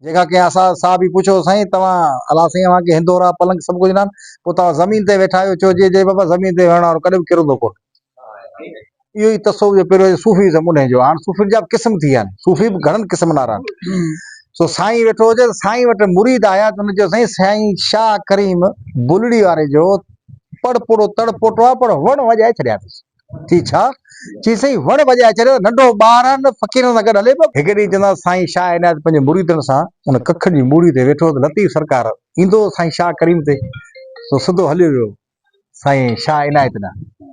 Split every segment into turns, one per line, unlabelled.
जेका के असा सा भी पूछो साईं तवा अला साईं वहां के हिंदोरा पलंग सब कुछ ना पो तवा जमीन ते बैठा आयो चो जे बाबा जमीन ते वेहणा और कदे किरो दो को यो ही तसव्वुफ जो पेरो सूफीज़म उन्हें जो हां सूफी जा किस्म थी आन सूफी भी घणन किस्म नारा सो साईं वेठो जे साईं वट मुरीद आया त जो साईं साईं शाह करीम बुलड़ी वाले जो पड़पोड़ो तड़पोटो पर वण वजाए छड़या थी छा ची सही वण वजाए छड़यो नंढो ॿार न फकीर सां गॾु हले पियो हिकु ॾींहुं चवंदा साईं शाह इनायत पंहिंजे मुरीदनि सां उन कख जी मूड़ी ते वेठो त लतीफ़ सरकार ईंदो साईं शाह करीम ते सो सिधो हलियो वियो साईं शाह इनायत ॾांहुं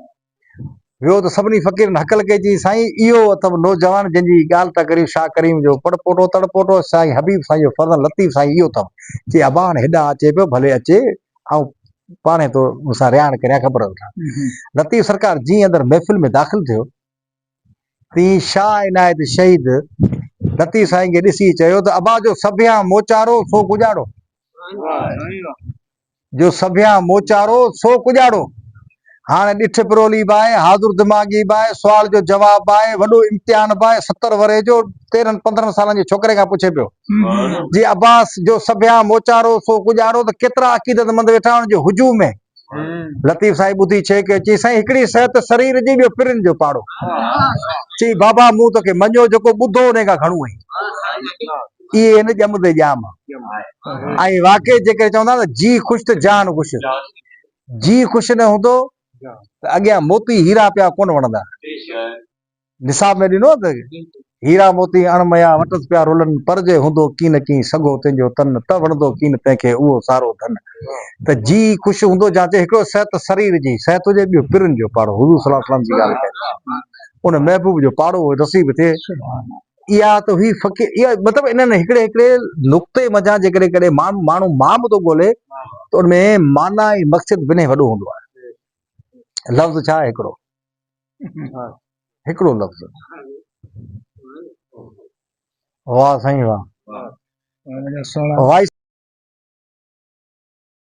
वियो त सभिनी फ़कीरनि हकल कई चई साईं इहो अथव नौजवान जंहिंजी ॻाल्हि था करियो शाह करीम जो पड़पोटो तड़पोटो साईं हबीब साईं जो फर्ज़न लतीफ़ साईं इहो अथव चई अबा हाणे हेॾां अचे पियो भले अचे ऐं पाणे तो मूंसां रिहाण करिया ख़बर वठां लतीफ़ सरकार जीअं अंदरि महफ़िल में दाख़िल थियो तीअं शाह इनायत शहीद लतीफ़ साईं खे ॾिसी चयो त अबा जो सभिया मोचारो सो गुजाड़ो जो सभिया मोचारो सो गुजाड़ो हाणे ॾिठ पिरोली बाए हाज़ुर दिमाग़ी बाए सुवाल जो जवाब आहे वॾो इम्तिहान बाए 70 वरे जो 13-15 सालनि जे छोकिरे खां पुछे पियो जी अब्बास जो सभिया मोचारो सो गुजारो त केतिरा अक़ीदतमंद वेठा आहिनि जो हुजूम में लतीफ़ साईं ॿुधी छे के चई साईं हिकिड़ी सिहत शरीर जी ॿियो पिरनि जो पाड़ो चई बाबा मूं तोखे मञो जेको ॿुधो उन खां घणो आई इहे न ॼमदे ॼाम ऐं वाकई जेके चवंदा न जी ख़ुशि त जान ख़ुशि जी ख़ुशि न हूंदो त अॻियां मोती हीरा पिया कोन वणंदा निसाब में ॾिनो त हीरा मोती अणमया वटस पिया रोलनि पर जे हूंदो की न की सॻो तुंहिंजो तन त वणंदो की न तंहिंखे उहो सारो धन त जी ख़ुशि हूंदो जांचे हिकिड़ो सिहत शरीर जी सिहत हुजे ॿियो पिरनि जो पाड़ो हुज़ूर सल्लल्लाहु अलैहि वसल्लम जी ॻाल्हि कई उन महबूब जो पाड़ो नसीब थिए इहा त हुई फ़कीर इहा मतिलबु इन्हनि हिकिड़े नुक़्ते मज़ा जेकॾहिं कॾहिं माण्हू माम थो ॻोल्हे त उनमें माना ऐं मक़सद ॿिन्ही वॾो हूंदो आहे लफ़्ज़ छा आहे हिकिड़ो लफ़्ज़ वाह साईं वाह वाह